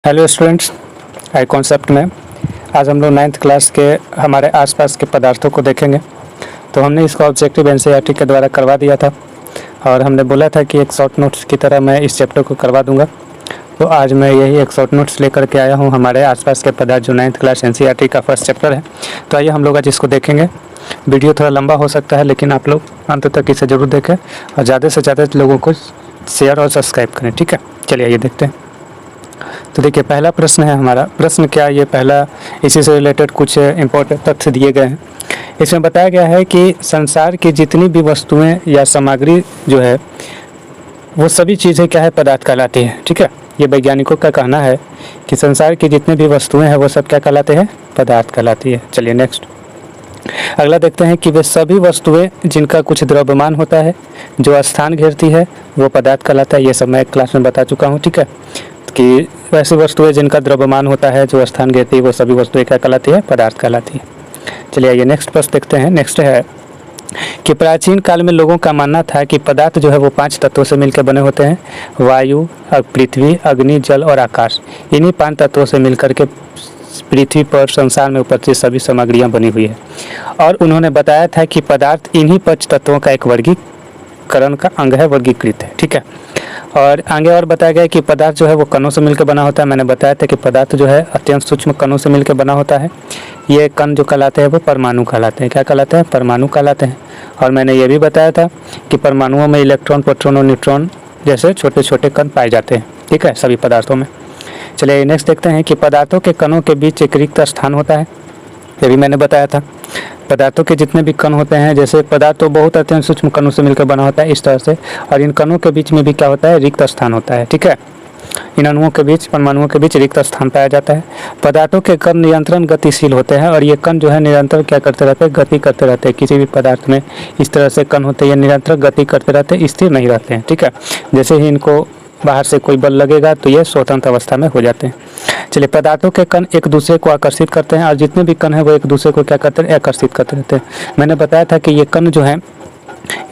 Hello students, आई concept में आज हम लोग 9th क्लास के हमारे आसपास के पदार्थों को देखेंगे। तो हमने इसको ऑब्जेक्टिव एनसीईआरटी के द्वारा करवा दिया था और हमने बोला था कि एक शॉर्ट नोट्स की तरह मैं इस चैप्टर को करवा दूंगा। तो आज मैं यही एक शॉर्ट नोट्स लेकर के आया हूँ हमारे आसपास के पदार्थ, जो 9th क्लास एनसीईआरटी का फर्स्ट चैप्टर है। तो आइए हम लोग आज इसको देखेंगे। वीडियो थोड़ा लंबा हो सकता है, लेकिन आप लोग अंत तक इसे ज़रूर देखें और ज़्यादा से ज़्यादा लोगों को शेयर और सब्सक्राइब करें, ठीक है। चलिए आइए देखते हैं। तो देखिए, पहला प्रश्न है हमारा। प्रश्न क्या, ये पहला इसी से रिलेटेड कुछ इम्पोर्टेंट तथ्य दिए गए हैं। इसमें बताया गया है कि संसार की जितनी भी वस्तुएं या सामग्री जो है वो सभी चीज़ें क्या है, पदार्थ कहलाती है, ठीक है। ये वैज्ञानिकों का कहना है कि संसार की जितनी भी वस्तुएं हैं वो सब क्या कहलाते हैं, पदार्थ कहलाती है। चलिए नेक्स्ट, अगला देखते हैं कि वे सभी वस्तुएं जिनका कुछ द्रव्यमान होता है, जो स्थान घेरती है, वो पदार्थ कहलाता है। ये सब मैं क्लास में बता चुका हूँ, ठीक है, कि वैसी वस्तुएं जिनका द्रव्यमान होता है, जो स्थान घेरती है, वो सभी वस्तुएं क्या कहलाती है, पदार्थ कहलाती है। चलिए आइए नेक्स्ट प्रश्न देखते हैं। नेक्स्ट है कि प्राचीन काल में लोगों का मानना था कि पदार्थ जो है वो 5 तत्वों से मिलकर बने होते हैं: वायु, पृथ्वी, अग्नि, जल और आकाश। इन्हीं 5 तत्वों से मिलकर के पृथ्वी पर संसार में उपस्थित सभी सामग्रियाँ बनी हुई है। और उन्होंने बताया था कि पदार्थ इन्हीं 5 तत्वों का एक वर्गीकरण का अंग है, वर्गीकृत है, ठीक है। और आगे और बताया गया कि पदार्थ जो है वो कणों से मिलकर बना होता है। मैंने बताया था कि पदार्थ जो है अत्यंत सूक्ष्म कणों से मिलकर बना होता है। ये कण जो कहलाते हैं वो परमाणु कहलाते हैं। क्या कहलाते हैं, परमाणु कहलाते हैं। और मैंने ये भी बताया था कि परमाणुओं में इलेक्ट्रॉन, प्रोटॉन और न्यूट्रॉन जैसे छोटे छोटे कण पाए जाते हैं, ठीक है, सभी पदार्थों में। चलिए नेक्स्ट देखते हैं कि पदार्थों के कणों के बीच एक रिक्त स्थान होता है। ये भी मैंने बताया था। पदार्थों के जितने भी कण होते हैं, जैसे पदार्थ तो बहुत अत्यंत सूक्ष्म कणों से मिलकर बना होता है इस तरह से, और इन कणों के बीच में भी क्या होता है, रिक्त स्थान होता है, ठीक है। इन अणुओं के बीच, परमाणुओं के बीच रिक्त स्थान पाया जाता है। पदार्थों के कण निरंतर गतिशील होते हैं और ये कण जो है निरंतर क्या करते रहते हैं, गति करते रहते हैं। किसी भी पदार्थ में इस तरह से कण होते हैं, ये निरंतर गति करते रहते हैं, स्थिर नहीं रहते हैं, ठीक है। जैसे ही इनको बाहर से कोई बल लगेगा तो ये स्वतंत्र अवस्था में हो जाते हैं। चलिए, पदार्थों के कण एक दूसरे को आकर्षित करते हैं और जितने भी कण हैं वो एक दूसरे को क्या करते हैं, आकर्षित करते रहते हैं। मैंने बताया था कि ये कण जो है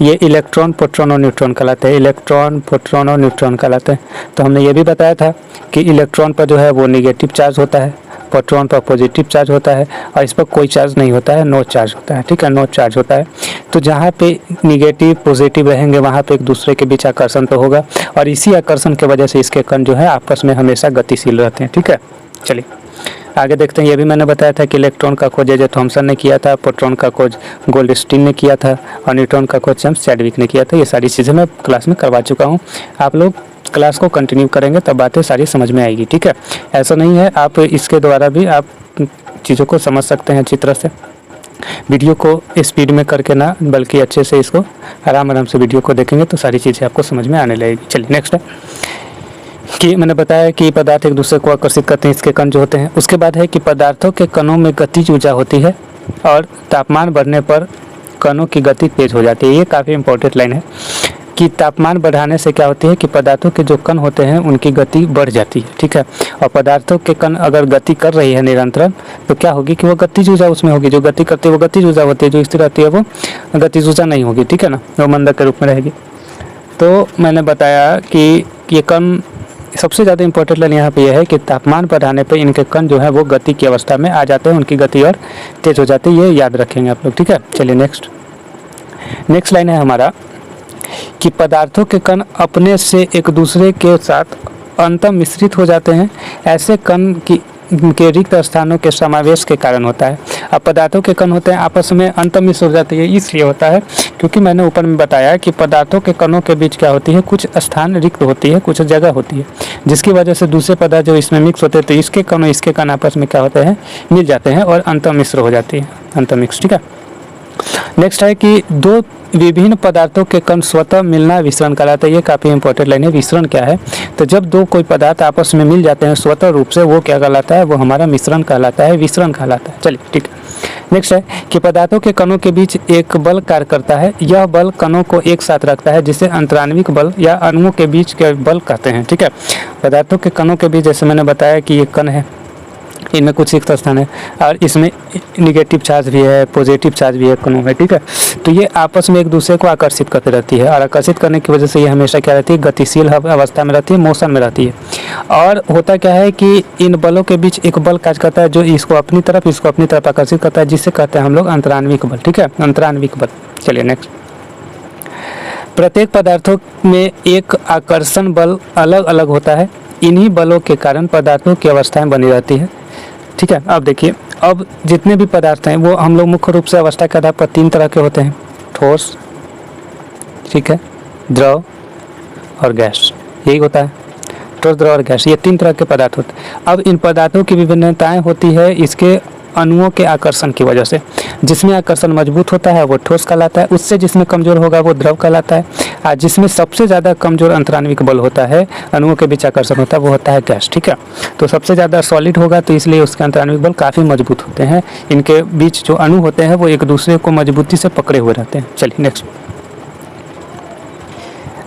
ये इलेक्ट्रॉन, प्रोटॉन और न्यूट्रॉन कहलाते हैं। इलेक्ट्रॉन, प्रोटॉन और न्यूट्रॉन कहलाते हैं। तो हमने ये भी बताया था कि इलेक्ट्रॉन पर जो है वो निगेटिव चार्ज होता है, प्रोटॉन पर पॉजिटिव चार्ज होता है और इस पर कोई चार्ज नहीं होता है, नो चार्ज होता है, ठीक है, नो चार्ज होता है। तो जहाँ पे निगेटिव पॉजिटिव रहेंगे वहाँ पे एक दूसरे के बीच आकर्षण तो होगा और इसी आकर्षण की वजह से इसके कण जो है आपस में हमेशा गतिशील रहते हैं, ठीक है। चलिए आगे देखते हैं। ये भी मैंने बताया था कि इलेक्ट्रॉन का खोज जे थॉमसन ने किया था, प्रोटॉन का खोज गोल्डस्टीन ने किया था और न्यूट्रॉन का खोज जेम्स चैडविक ने किया था। ये सारी चीज़ें मैं क्लास में करवा चुका हूँ। आप लोग क्लास को कंटिन्यू करेंगे तब बातें सारी समझ में आएगी, ठीक है। ऐसा नहीं है, आप इसके द्वारा भी आप चीज़ों को समझ सकते हैं अच्छी तरह से। वीडियो को स्पीड में करके ना, बल्कि अच्छे से इसको आराम आराम से वीडियो को देखेंगे तो सारी चीज़ें आपको समझ में आने लगेगी। चलिए नेक्स्ट है कि मैंने बताया कि पदार्थ एक दूसरे को आकर्षित करते हैं, इसके कण जो होते हैं। उसके बाद है कि पदार्थों के कणों में गतिज ऊर्जा होती है और तापमान बढ़ने पर कणों की गति तेज हो जाती है। ये काफ़ी इंपॉर्टेंट लाइन है कि तापमान बढ़ाने से क्या होती है कि पदार्थों के जो कण होते हैं उनकी गति बढ़ जाती है, ठीक है। और पदार्थों के कण अगर गति कर रही है निरंतर तो क्या होगी कि वो गतिज ऊर्जा उसमें होगी। जो गति करती है वो गतिज ऊर्जा होती है, जो स्थिर रहती है वो गतिज ऊर्जा नहीं होगी, ठीक है ना, वो मंदक के रूप में रहेगी। तो मैंने बताया कि ये कण, सबसे ज़्यादा इंपॉर्टेंट लाइन यहाँ पे यह है कि तापमान बढ़ाने पे इनके कण जो है वो गति की अवस्था में आ जाते हैं, उनकी गति और तेज हो जाती है। ये याद रखेंगे आप लोग, ठीक है। चलिए नेक्स्ट लाइन है हमारा कि पदार्थों के कण अपने से एक दूसरे के साथ अंतः मिश्रित हो जाते हैं। ऐसे कण के रिक्त स्थानों के समावेश के कारण होता है। अब पदार्थों के कण होते हैं आपस में अंतः मिश्र हो जाते हैं, इसलिए होता है क्योंकि मैंने ऊपर में बताया कि पदार्थों के कणों के बीच क्या होती है, कुछ स्थान रिक्त होती है, कुछ जगह होती है, जिसकी वजह से दूसरे पदार्थ जो इसमें मिक्स होते हैं तो इसके कण और इसके कण आपस में क्या होते हैं, मिल जाते हैं और अंतः मिश्र हो जाती है, अंतः मिक्स, ठीक है। नेक्स्ट है कि दो विभिन्न पदार्थों के कण स्वतः मिलना विसरण कहलाता है। ये काफ़ी इंपॉर्टेंट लाइन है। विसरण क्या है, तो जब दो कोई पदार्थ आपस में मिल जाते हैं स्वतः रूप से, वो क्या कहलाता है, वो हमारा मिश्रण कहलाता है, विसरण कहलाता है। चलिए ठीक है। नेक्स्ट है कि पदार्थों के कणों के बीच एक बल कार्य करता है। यह बल कणों को एक साथ रखता है, जिसे अंतराण्विक बल या अणुओं के बीच के बल कहते हैं, ठीक है। पदार्थों के कणों के बीच, जैसे मैंने बताया कि ये कण है, इनमें कुछ रिक्त स्थान है और इसमें निगेटिव चार्ज भी है, पॉजिटिव चार्ज भी है कणों में, ठीक है। तो ये आपस में एक दूसरे को आकर्षित करती रहती है और आकर्षित करने की वजह से ये हमेशा क्या रहती है, गतिशील अवस्था में रहती है, मोशन में रहती है। और होता क्या है कि इन बलों के बीच एक बल कार्य करता है जो इसको अपनी तरफ आकर्षित करता है, जिसे कहते हैं हम लोग अंतरान्विक बल, ठीक है, अंतरान्विक बल। चलिए नेक्स्ट। प्रत्येक पदार्थों में एक आकर्षण बल अलग अलग होता है। इन्हीं बलों के कारण पदार्थों की अवस्थाएं बनी रहती है, ठीक है। अब देखिए, अब जितने भी पदार्थ हैं वो हम लोग मुख्य रूप से अवस्था के आधार पर 3 तरह के होते हैं, ठोस, ठीक है, द्रव और गैस। यही होता है, ठोस, द्रव और गैस, ये 3 तरह के पदार्थ होते हैं। अब इन पदार्थों की विभिन्नताएं होती है इसके अणुओं के आकर्षण की वजह से। जिसमें आकर्षण मजबूत होता है वो ठोस कहलाता है, उससे जिसमें कमजोर होगा वो द्रव कहलाता है, और जिसमें सबसे ज़्यादा कमजोर अंतरान्विक बल होता है, अणुओं के बीच आकर्षण होता है, वो होता है गैस, ठीक है। तो सबसे ज़्यादा सॉलिड होगा तो इसलिए उसके अंतरान्विक बल काफ़ी मजबूत होते हैं। इनके बीच जो अणु होते हैं वो एक दूसरे को मजबूती से पकड़े हुए रहते हैं। चलिए नेक्स्ट।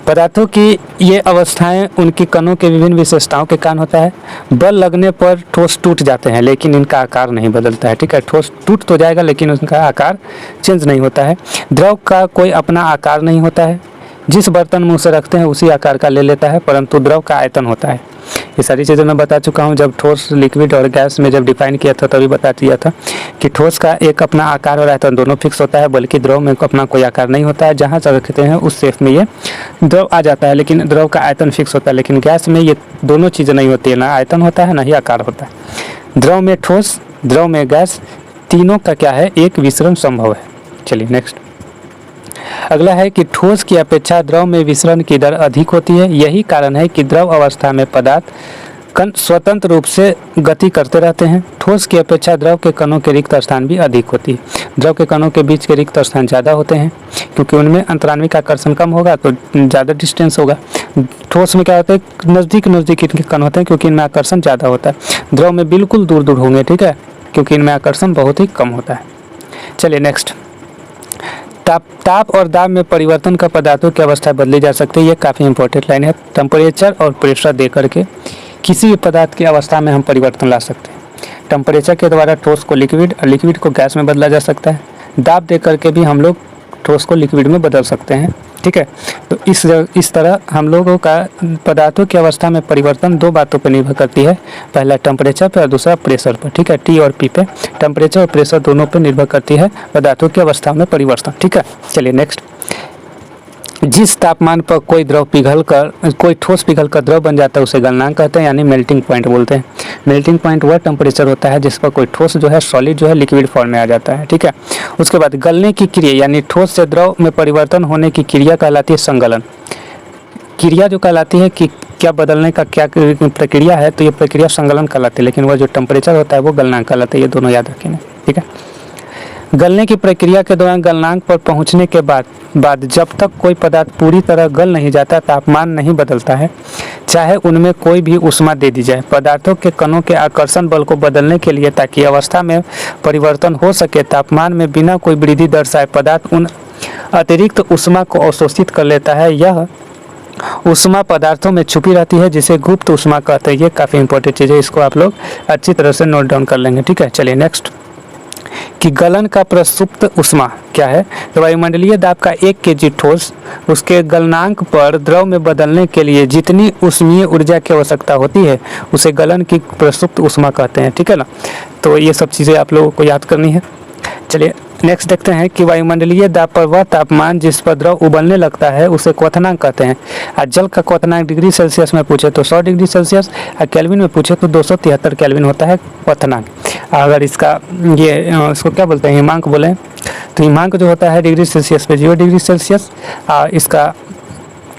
पदार्थों की ये अवस्थाएं उनकी कणों के विभिन्न विशेषताओं के कारण होता है। बल लगने पर ठोस टूट जाते हैं लेकिन इनका आकार नहीं बदलता है, ठीक है। ठोस टूट तो जाएगा लेकिन उनका आकार चेंज नहीं होता है। द्रव का कोई अपना आकार नहीं होता है, जिस बर्तन में उसे रखते हैं उसी आकार का ले लेता है, परंतु द्रव का आयतन होता है। ये सारी चीज़ें मैं बता चुका हूँ। जब ठोस, लिक्विड और गैस में जब डिफाइन किया था तभी बता दिया था कि ठोस का एक अपना आकार और आयतन दोनों फिक्स होता है, बल्कि द्रव में अपना कोई आकार नहीं होता है। जहाँ से रखते हैं उस शेप में ये द्रव आ जाता है, लेकिन द्रव का आयतन फिक्स होता है। लेकिन गैस में ये दोनों चीज़ें नहीं होती है, ना आयतन होता है ना ही आकार होता है। द्रव में ठोस, द्रव में गैस, तीनों का क्या है, एक विसरण संभव है। चलिए नेक्स्ट। अगला है कि ठोस की अपेक्षा द्रव में विसरण की दर अधिक होती है। यही कारण है कि द्रव अवस्था में पदार्थ कण स्वतंत्र रूप से गति करते रहते हैं। ठोस की अपेक्षा द्रव के कणों के रिक्त स्थान भी अधिक होती है। द्रव के कणों के बीच के रिक्त स्थान ज़्यादा होते हैं क्योंकि उनमें अंतरान्विक आकर्षण कम होगा तो ज़्यादा डिस्टेंस होगा। ठोस में क्या होता है, नज़दीक इनके कण होते हैं क्योंकि इनमें आकर्षण ज़्यादा होता है। द्रव में बिल्कुल दूर दूर होंगे, ठीक है, क्योंकि इनमें आकर्षण बहुत ही कम होता है। चलिए नेक्स्ट। ताप और दाब में परिवर्तन का पदार्थों की अवस्था बदली जा सकती है। ये काफ़ी इंपॉर्टेंट लाइन है। टेम्परेचर और प्रेशर दे करके किसी भी पदार्थ की अवस्था में हम परिवर्तन ला सकते हैं। टेम्परेचर के द्वारा ठोस को लिक्विड और लिक्विड को गैस में बदला जा सकता है। दाब दे करके भी हम लोग ठोस को लिक्विड में बदल सकते हैं, ठीक है। तो इस तरह हम लोगों का पदार्थों की अवस्था में परिवर्तन 2 बातों पर निर्भर करती है। पहला टेम्परेचर पर और दूसरा प्रेशर पर, ठीक है। टी और पी पे टेम्परेचर और प्रेशर दोनों पर निर्भर करती है पदार्थों की अवस्था में परिवर्तन, ठीक है। चलिए नेक्स्ट। जिस तापमान पर कोई ठोस पिघल कर द्रव बन जाता है उसे गलनांक कहते हैं, यानी मेल्टिंग पॉइंट बोलते हैं। मेल्टिंग पॉइंट वह टेम्परेचर होता है जिस पर कोई ठोस जो है, सॉलिड जो है, लिक्विड फॉर्म में आ जाता है, ठीक है। उसके बाद गलने की क्रिया यानी ठोस से द्रव में परिवर्तन होने की क्रिया कहलाती है संगलन। क्रिया जो कहलाती है कि क्या बदलने का क्या प्रक्रिया है, तो ये प्रक्रिया संगलन कहलाती है, लेकिन वह जो टेम्परेचर होता है वो गलनांक कहलाता है। ये दोनों याद रखेंगे, ठीक है। गलने की प्रक्रिया के दौरान गलनांक पर पहुंचने के बाद जब तक कोई पदार्थ पूरी तरह गल नहीं जाता तापमान नहीं बदलता है, चाहे उनमें कोई भी ऊष्मा दे दी जाए। पदार्थों के कणों के आकर्षण बल को बदलने के लिए ताकि अवस्था में परिवर्तन हो सके, तापमान में बिना कोई वृद्धि दर्शाए पदार्थ उन अतिरिक्त ऊष्मा को अवशोषित कर लेता है। यह ऊष्मा पदार्थों में छुपी रहती है जिसे गुप्त ऊष्मा कहते हैं। ये काफ़ी इंपॉर्टेंट चीज़ है, इसको आप लोग अच्छी तरह से नोट डाउन कर लेंगे, ठीक है। चलिए नेक्स्ट। कि गलन का प्रसुप्त ऊष्मा क्या है, तो वायुमंडलीय दाब का 1 kg ठोस उसके गलनांक पर द्रव में बदलने के लिए जितनी ऊष्मीय ऊर्जा की आवश्यकता होती है उसे गलन की प्रसुप्त ऊष्मा कहते हैं, ठीक है ना। तो ये सब चीज़ें आप लोगों को याद करनी है। चलिए नेक्स्ट देखते हैं कि वायुमंडलीय दाब पर वह तापमान जिस पर द्रव उबलने लगता है उसे क्वथनांक कहते हैं। और जल का क्वथनांक डिग्री सेल्सियस में पूछे तो 100 डिग्री सेल्सियस और केल्विन में पूछे तो 273 केल्विन होता है क्वथनांक। अगर इसका इसको क्या बोलते हैं, हिमांक बोले तो हिमांक जो होता है डिग्री सेल्सियस पे 0 डिग्री सेल्सियस, और इसका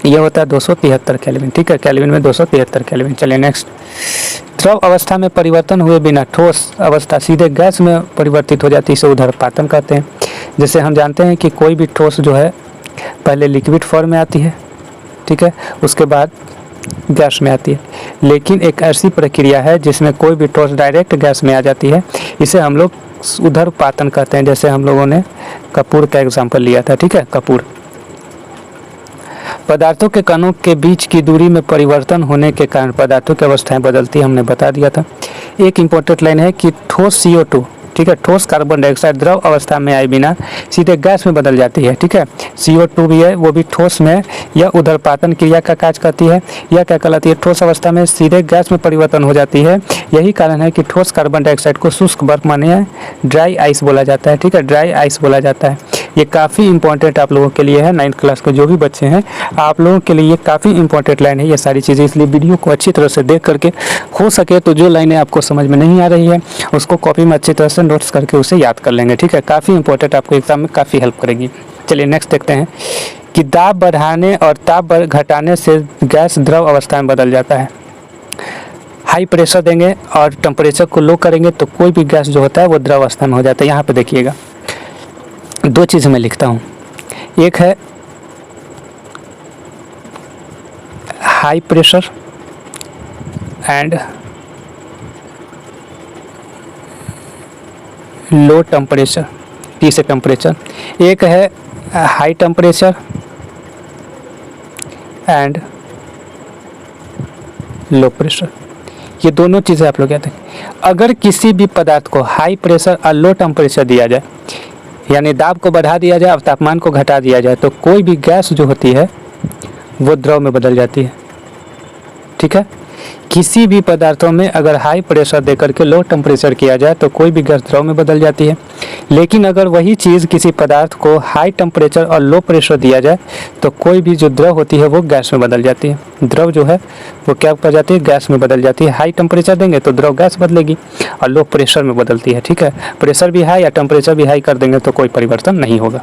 ये होता है 273 केल्विन, ठीक है। केल्विन में 273 केल्विन। चलिए नेक्स्ट। द्रव अवस्था में परिवर्तन हुए बिना ठोस अवस्था सीधे गैस में परिवर्तित हो जाती है, इसे ऊर्ध्वपातन कहते हैं। जैसे हम जानते हैं कि कोई भी ठोस जो है पहले लिक्विड फॉर्म में आती है, ठीक है, उसके बाद गैस में आती है। लेकिन एक ऐसी प्रक्रिया है जिसमें कोई भी ठोस डायरेक्ट गैस में आ जाती है, इसे हम लोग ऊर्ध्वपातन कहते हैं। जैसे हम लोगों ने कपूर का एग्जाम्पल लिया था, ठीक है, कपूर। पदार्थों के कणों के बीच की दूरी में परिवर्तन होने के कारण पदार्थों की अवस्थाएं बदलती है, हमने बता दिया था। एक इम्पोर्टेंट लाइन है कि ठोस CO2, ठीक है, ठोस कार्बन डाइऑक्साइड द्रव अवस्था में आए बिना सीधे गैस में बदल जाती है, ठीक है। CO2 भी है, वो भी ठोस में यह उदरपातन क्रिया का कार्य करती है। यह क्या कहलाती है? ठोस अवस्था में सीधे गैस में परिवर्तन हो जाती है। यही कारण है कि ठोस कार्बन डाइऑक्साइड को शुष्क बर्फ माने ड्राई आइस बोला जाता है, ठीक है, ड्राई आइस बोला जाता है। ये काफ़ी इंपॉर्टेंट आप लोगों के लिए है, 9th क्लास के जो भी बच्चे हैं आप लोगों के लिए ये काफ़ी इंपॉर्टेंट लाइन है ये सारी चीज़ें, इसलिए वीडियो को अच्छी तरह से देख करके हो सके तो जो लाइनें आपको समझ में नहीं आ रही है उसको कॉपी में अच्छी तरह से नोट्स करके उसे याद कर लेंगे, ठीक है। काफ़ी इंपॉर्टेंट, आपको एग्जाम में काफ़ी हेल्प करेगी। चलिए नेक्स्ट देखते हैं कि दाब बढ़ाने और ताप घटाने से गैस द्रव अवस्था में बदल जाता है। हाई प्रेशर देंगे और टेम्परेचर को लो करेंगे तो कोई भी गैस जो होता है वो द्रव अवस्था में हो जाता है। यहाँ पे देखिएगा दो चीज़ मैं लिखता हूँ, एक है high pressure and low temperature, T से टेम्परेचर, एक है high temperature and low pressure. ये दोनों चीज़ें आप लोग याद रखें। अगर किसी भी पदार्थ को हाई प्रेशर और लो टेम्परेचर दिया जाए, यानी दाब को बढ़ा दिया जाए और तापमान को घटा दिया जाए, तो कोई भी गैस जो होती है वो द्रव में बदल जाती है, ठीक है। किसी भी पदार्थों में अगर हाई प्रेशर देकर के लो टेम्परेचर किया जाए तो कोई भी गैस द्रव में बदल जाती है। लेकिन अगर वही चीज़ किसी पदार्थ को हाई टेम्परेचर और लो प्रेशर दिया जाए तो कोई भी जो द्रव होती है वो गैस में बदल जाती है। द्रव जो है वो क्या कर जाती है? गैस में बदल जाती है। हाई टेम्परेचर देंगे तो द्रव गैस बदलेगी और लो प्रेशर में बदलती है, ठीक है। प्रेशर भी हाई या टेम्परेचर भी हाई कर देंगे तो कोई परिवर्तन नहीं होगा,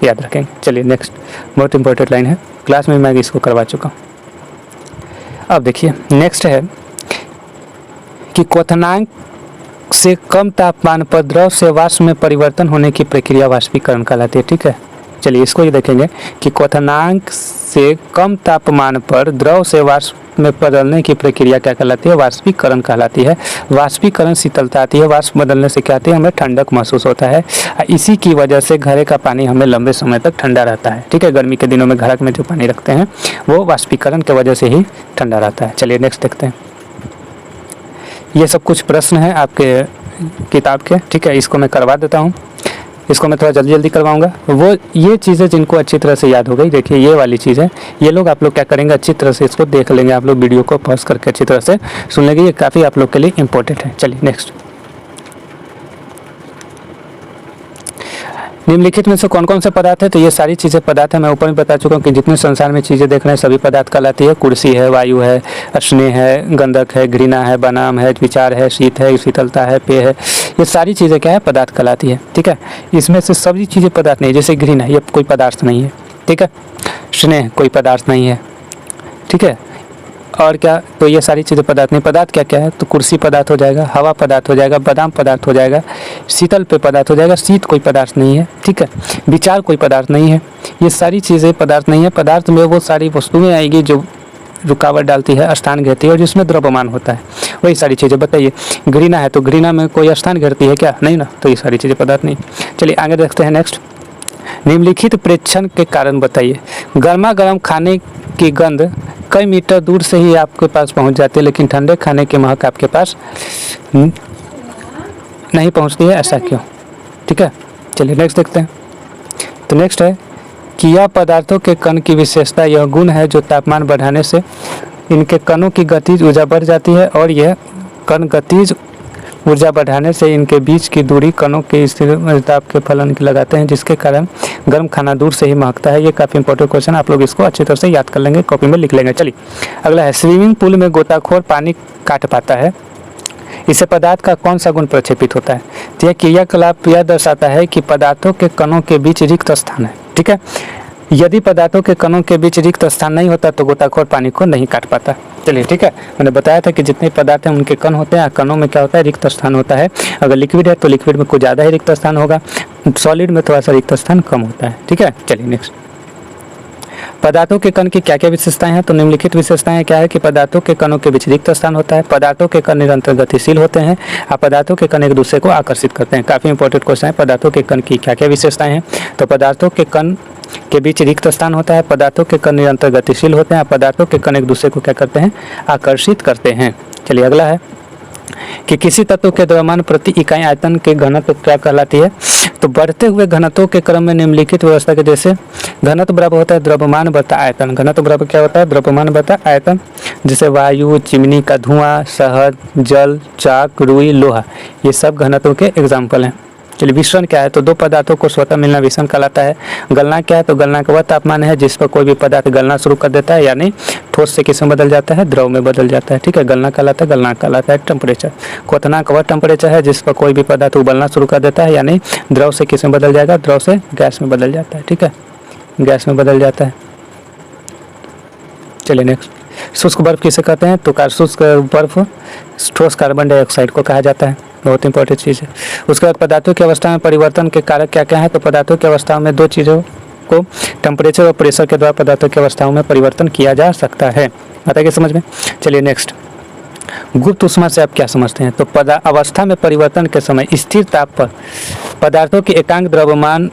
याद रखेंगे। चलिए नेक्स्ट बहुत इंपॉर्टेंट लाइन है, क्लास में मैं इसको करवा चुका हूँ। अब देखिए नेक्स्ट है कि क्वथनांक से कम तापमान पर द्रव से वाष्प में परिवर्तन होने की प्रक्रिया वाष्पीकरण कहलाती है, ठीक है। चलिए इसको ये देखेंगे कि क्वथनांक से कम तापमान पर द्रव से वाष्प में बदलने की प्रक्रिया क्या कहलाती है? वाष्पीकरण कहलाती है। वाष्पीकरण शीतलता आती है, वाष्प बदलने से क्या आती है? हमें ठंडक महसूस होता है। इसी की वजह से घड़े का पानी हमें लंबे समय तक ठंडा रहता है, ठीक है। गर्मी के दिनों में घड़क में जो पानी रखते हैं वो वाष्पीकरण की वजह से ही ठंडा रहता है। चलिए नेक्स्ट देखते हैं। ये सब कुछ प्रश्न हैं आपके किताब के, ठीक है। इसको मैं करवा देता हूँ, इसको मैं थोड़ा जल्दी जल्दी करवाऊंगा। वो ये चीज़ें जिनको अच्छी तरह से याद हो गई, देखिए ये वाली चीज़ें, ये लोग आप लोग क्या करेंगे, अच्छी तरह से इसको देख लेंगे। आप लोग वीडियो को पॉज करके अच्छी तरह से सुन लेंगे, ये काफ़ी आप लोग के लिए इंपॉर्टेंट है। चलिए नेक्स्ट, निम्नलिखित में से कौन कौन से पदार्थ है? तो ये सारी चीज़ें पदार्थ है, मैं ऊपर में बता चुका हूँ कि जितने संसार में चीज़ें देख रहे हैं सभी पदार्थ कहलाती है। कुर्सी है, वायु है, स्नेह है, गंधक है, घृणा है, बनाम है, विचार है, शीत है, शीतलता है, पेय है, ये सारी चीज़ें क्या है? पदार्थ कहलाती है, ठीक है। इसमें से सभी चीज़ें पदार्थ नहीं है, जैसे घृणा ये कोई पदार्थ नहीं है, ठीक है। स्नेह कोई पदार्थ नहीं है, ठीक है। और क्या? तो ये सारी चीज़ें पदार्थ नहीं। पदार्थ क्या क्या है? तो कुर्सी पदार्थ हो जाएगा, हवा पदार्थ हो जाएगा, बादाम पदार्थ हो जाएगा, शीतल पे पदार्थ हो जाएगा, शीत कोई पदार्थ नहीं है, ठीक है। विचार कोई पदार्थ नहीं है। ये सारी चीज़ें पदार्थ नहीं है। पदार्थ में वो सारी वस्तुएं आएगी जो रुकावट डालती है, स्थान घेरती है और जिसमें द्रव्यमान होता है, वही सारी चीज़ें। बताइए घृणा है तो घृणा में कोई स्थान घेरती है क्या? नहीं ना, तो ये सारी चीज़ें पदार्थ नहीं। चलिए आगे देखते हैं नेक्स्ट। निम्नलिखित प्रेक्षण के कारण बताइए। गर्मा गर्म खाने की गंध कई मीटर दूर से ही आपके पास पहुंच जाती है, लेकिन ठंडे खाने की महक आपके पास नहीं पहुंचती है, ऐसा क्यों? ठीक है, चलिए नेक्स्ट देखते हैं। तो नेक्स्ट है कि यह पदार्थों के कण की विशेषता, यह गुण है जो तापमान बढ़ाने से इनके कणों की गतिज ऊर्जा बढ़ जाती है और यह कण गतिज ऊर्जा बढ़ाने से इनके बीच की दूरी कणों के स्थिर ताप के फलन की लगाते हैं, जिसके कारण गर्म खाना दूर से ही महकता है। ये काफ़ी इंपॉर्टेंट क्वेश्चन, आप लोग इसको अच्छी तरह से याद कर लेंगे, कॉपी में लिख लेंगे। चलिए अगला है, स्विमिंग पूल में गोताखोर पानी काट पाता है, इससे पदार्थ का कौन सा गुण प्रक्षेपित होता है? तो यह क्रियाकलाप यह दर्शाता है कि पदार्थों के कणों के बीच रिक्त स्थान है, ठीक है। यदि पदार्थों के कणों के बीच रिक्त स्थान नहीं होता तो गोताखोर पानी को नहीं काट पाता। चलिए ठीक है, मैंने बताया था कि जितने पदार्थ हैं उनके कण होते हैं, कणों में क्या होता है? रिक्त स्थान होता है। अगर लिक्विड है तो लिक्विड में कुछ ज़्यादा ही रिक्त स्थान होगा, सॉलिड में थोड़ा सा रिक्त स्थान कम होता है, ठीक है। चलिए नेक्स्ट, पदार्थों के कण की क्या क्या विशेषताएं हैं? तो निम्नलिखित विशेषताएं क्या है कि पदार्थों के कणों के बीच रिक्त स्थान होता है, पदार्थों के कण निरंतर गतिशील होते हैं और पदार्थों के कण एक दूसरे को आकर्षित करते हैं। काफ़ी इंपॉर्टेंट क्वेश्चन है, पदार्थों के कण की क्या क्या विशेषताएं हैं? तो पदार्थों के कण के बीच रिक्त स्थान होता है, पदार्थों के कण निरंतर गतिशील होते हैं, पदार्थों के कण एक दूसरे को क्या करते हैं? आकर्षित करते हैं। चलिए अगला है, कि किसी तत्व के द्रव्यमान प्रति इकाई आयतन के घनत्व क्या कहलाती है। तो बढ़ते हुए घनत्वों के क्रम में निम्नलिखित व्यवस्था के जैसे घनत्व बराबर होता है द्रव्यमान बटा आयतन। घनत्व बराबर क्या होता है, द्रव्यमान बटा आयतन। जैसे वायु, चिमनी का धुआं, शहद, जल, चाक, रुई, लोहा, ये सब घनत्व के एग्जाम्पल हैं। चलिए विसरण क्या है, तो दो पदार्थों को स्वतः मिलना विसरण कहलाता है। गलना क्या है, तो गलना का वह तापमान है जिस पर कोई भी पदार्थ गलना शुरू कर देता है, यानी ठोस से किस में बदल जाता है, द्रव में बदल जाता है। ठीक है, गलना कहलाता है, गलना कहलाता है टेम्परेचर। क्वथनांक वह टेम्परेचर है जिस पर कोई भी पदार्थ उबलना शुरू कर देता है, यानी द्रव से किस में बदल जाएगा, द्रव से गैस में बदल जाता है। ठीक है, गैस में बदल जाता है। चलिए नेक्स्ट, शुष्क बर्फ किसे कहते हैं, तो शुष्क बर्फ ठोस कार्बन डाइऑक्साइड को कहा जाता है, बहुत इंपॉर्टेंट चीज़ है। उसके बाद पदार्थों की अवस्था में परिवर्तन के कारक क्या क्या है, तो पदार्थों की अवस्था में दो चीज़ों को टेम्परेचर और प्रेशर के द्वारा पदार्थों की अवस्थाओं में परिवर्तन किया जा सकता है। बताइए समझ में। चलिए नेक्स्ट, गुप्त ऊष्मा से आप क्या समझते हैं, तो अवस्था में परिवर्तन के समय स्थिर ताप पर पदार्थों के एकांक द्रव्यमान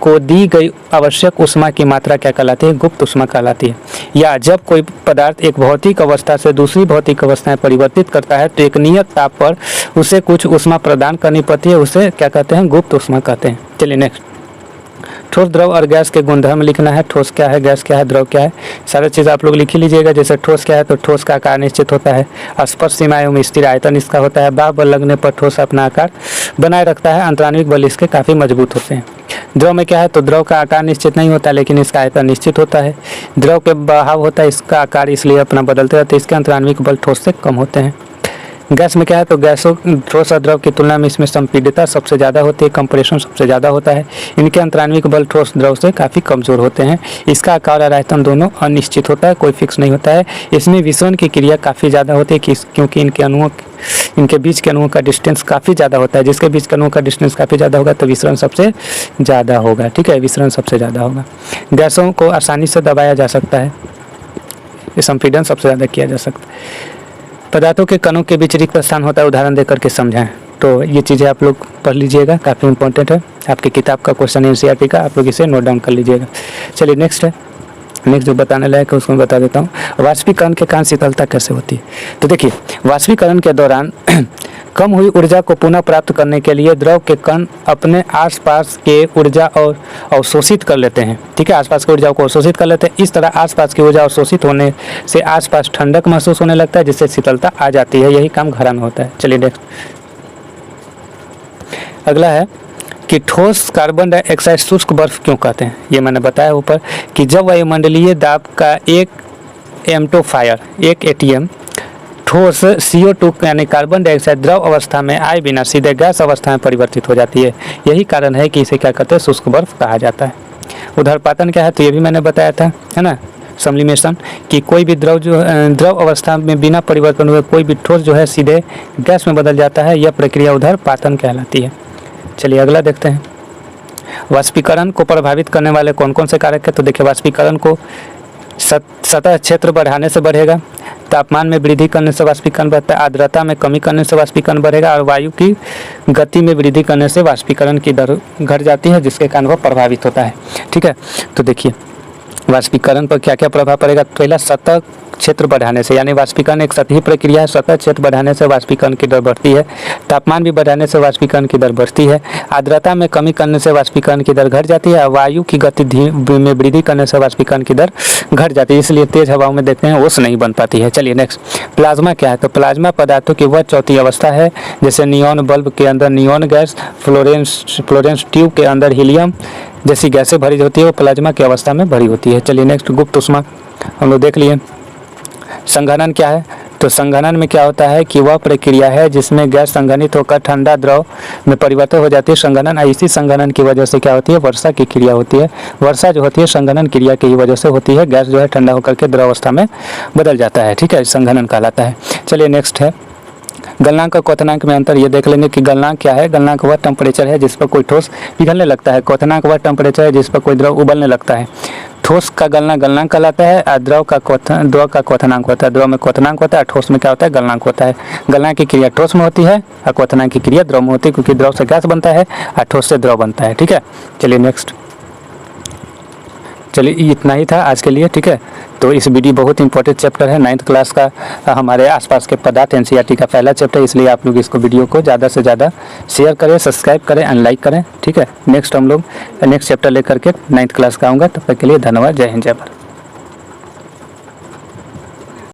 को दी गई आवश्यक ऊष्मा की मात्रा क्या कहलाती है, गुप्त ऊष्मा कहलाती है। या जब कोई पदार्थ एक भौतिक अवस्था से दूसरी भौतिक अवस्था में परिवर्तित करता है तो एक नियत ताप पर उसे कुछ ऊष्मा प्रदान करनी पड़ती है, उसे क्या कहते हैं, गुप्त ऊष्मा कहते हैं। चलिए नेक्स्ट, ठोस, द्रव और गैस के गुणधर्म लिखना है। ठोस क्या है, गैस क्या है, द्रव क्या है, सारी चीज़ आप लोग लिख ही लीजिएगा। जैसे ठोस क्या है, तो ठोस का आकार निश्चित होता है, स्पर्श सीमा एवं स्थिर आयतन इसका होता है, बाह्य बल लगने पर ठोस अपना आकार बनाए रखता है, अंतराणविक बल इसके काफ़ी मजबूत होते हैं। द्रव में क्या है, तो द्रव का आकार निश्चित नहीं होता लेकिन इसका आयतन निश्चित होता है। द्रव के बहाव होता है, इसका आकार इसलिए अपना बदलते रहते हैं, इसके अंतराणविक बल ठोस से कम होते हैं। गैस में क्या है, तो गैसों ठोस और द्रव की तुलना में इसमें संपीडितता सबसे ज़्यादा होती है, कंप्रेशन सबसे ज़्यादा होता है। इनके अंतराणविक बल ठोस द्रव से काफ़ी कमज़ोर होते हैं। इसका आकार और आयतन दोनों अनिश्चित होता है, कोई फिक्स नहीं होता है। इसमें विसरण की क्रिया काफ़ी ज़्यादा होती है क्योंकि इनके बीच के अणुओं का डिस्टेंस काफ़ी ज़्यादा होता है। जिसके बीच के अणुओं का डिस्टेंस काफ़ी ज़्यादा होगा तो विसरण सबसे ज़्यादा होगा। ठीक है, विसरण सबसे ज़्यादा होगा। गैसों को आसानी से दबाया जा सकता है, ये संपीड़न सबसे ज़्यादा किया जा सकता है। पदार्थों के कणों के बीच रिक्त स्थान होता है, उदाहरण देकर के समझाएं। तो ये चीज़ें आप लोग पढ़ लीजिएगा, काफ़ी इंपॉर्टेंट है, आपकी किताब का क्वेश्चन एनसीईआरटी का, आप लोग इसे नोट डाउन कर लीजिएगा। चलिए नेक्स्ट है, नेक्स्ट जो बताने लायक है उसको मैं बता देता हूँ। वाष्पीकरण के कारण शीतलता कैसे होती है, तो देखिए वाष्पीकरण के दौरान कम हुई ऊर्जा को पुनः प्राप्त करने के लिए द्रव के कण अपने आसपास के ऊर्जा और अवशोषित कर लेते हैं। ठीक है, आसपास की ऊर्जा को अवशोषित कर लेते हैं। इस तरह आसपास की ऊर्जा अवशोषित होने से आसपास ठंडक महसूस होने लगता है, जिससे शीतलता आ जाती है। यही काम घड़ा में होता है। चलिए नेक्स्ट, अगला है कि ठोस कार्बन डाइऑक्साइड शुष्क बर्फ क्यों कहते हैं। ये मैंने बताया ऊपर कि जब वायुमंडलीय दाब का एक एटीएम ठोस CO2 यानी कार्बन डाइऑक्साइड द्रव अवस्था में आए बिना सीधे गैस अवस्था में परिवर्तित हो जाती है। यही कारण है कि इसे क्या कहते हैं, शुष्क बर्फ कहा जाता है। उदरपातन क्या है, तो ये भी मैंने बताया था, है ना, सब्लिमेशन, कि कोई भी द्रव अवस्था में बिना परिवर्तन हुए कोई भी ठोस जो है सीधे गैस में बदल जाता है। यह प्रक्रिया उदरपातन कहलाती है। चलिए अगला देखते हैं, वाष्पीकरण को प्रभावित करने वाले कौन कौन से कारक है। तो देखिए वाष्पीकरण को सतह क्षेत्र बढ़ाने से बढ़ेगा, तापमान में वृद्धि करने से वाष्पीकरण बढ़ता है, आर्द्रता में कमी करने से वाष्पीकरण बढ़ेगा, और वायु की गति में वृद्धि करने से वाष्पीकरण की दर घट जाती है, जिसके कारण वह प्रभावित होता है। ठीक है, तो देखिए वाष्पीकरण पर क्या क्या प्रभाव पड़ेगा। पहला, सतह क्षेत्र बढ़ाने से, यानी वाष्पीकरण एक सतही प्रक्रिया है। सतह क्षेत्र बढ़ाने से वाष्पीकरण की दर बढ़ती है, तापमान भी बढ़ाने से वाष्पीकरण की दर बढ़ती है, आर्द्रता में कमी करने से वाष्पीकरण की दर घट जाती है, वायु की गति में वृद्धि करने से वाष्पीकरण की दर घट जाती है। इसलिए तेज हवाओं में देखते हैं ओस नहीं बन पाती है। चलिए नेक्स्ट, प्लाज्मा क्या है, तो प्लाज्मा पदार्थों की वह चौथी अवस्था है जैसे नियॉन बल्ब के अंदर नियॉन गैस, फ्लोरेंस ट्यूब के अंदर हीलियम जैसी गैसें भरी होती है, वो प्लाज्मा की अवस्था में भरी होती है। चलिए नेक्स्ट, गुप्त ऊष्मा हम लोग देख लिए। संघनन क्या है, तो संघनन में क्या होता है कि वह प्रक्रिया है जिसमें गैस संघनित होकर ठंडा द्रव में परिवर्तित हो जाती है। संघनन, इसी संघनन की वजह से क्या होती है, वर्षा की क्रिया होती है। वर्षा जो होती है संघनन क्रिया की वजह से होती है, गैस जो है ठंडा होकर के द्रव अवस्था में बदल जाता है। ठीक है, संघनन कहलाता है। चलिए नेक्स्ट है, गलनांक और क्वथनांक में अंतर। ये देख लेंगे कि गलनांक क्या है। गलनांक वह टेम्परेचर है जिस पर कोई ठोस पिघलने लगता है। क्वथनांक वह टेम्परेचर है जिस पर कोई द्रव उबलने लगता है। ठोस का गलना गलनांक कहलाता है, और द्रव का क्वथनांक होता है। द्रव में क्वथनांक होता है, ठोस में क्या होता है, गलनांक होता है। गलनांक की क्रिया ठोस में होती है और क्वथनांक की क्रिया द्रव में होती है, क्योंकि द्रव से गैस बनता है और ठोस से द्रव बनता है। ठीक है, चलिए नेक्स्ट, चलिए इतना ही था आज के लिए, ठीक है। तो इस वीडियो बहुत इंपॉर्टेंट चैप्टर है 9th क्लास का, हमारे आसपास के पदार्थ एनसीईआरटी का पहला चैप्टर, इसलिए आप लोग इसको वीडियो को ज़्यादा से ज़्यादा शेयर करें, सब्सक्राइब करें एंड लाइक करें, ठीक है। नेक्स्ट हम लोग नेक्स्ट चैप्टर लेकर के 9th क्लास का आऊँगा, तब तक के लिए धन्यवाद। जय हिंद, जय भारत।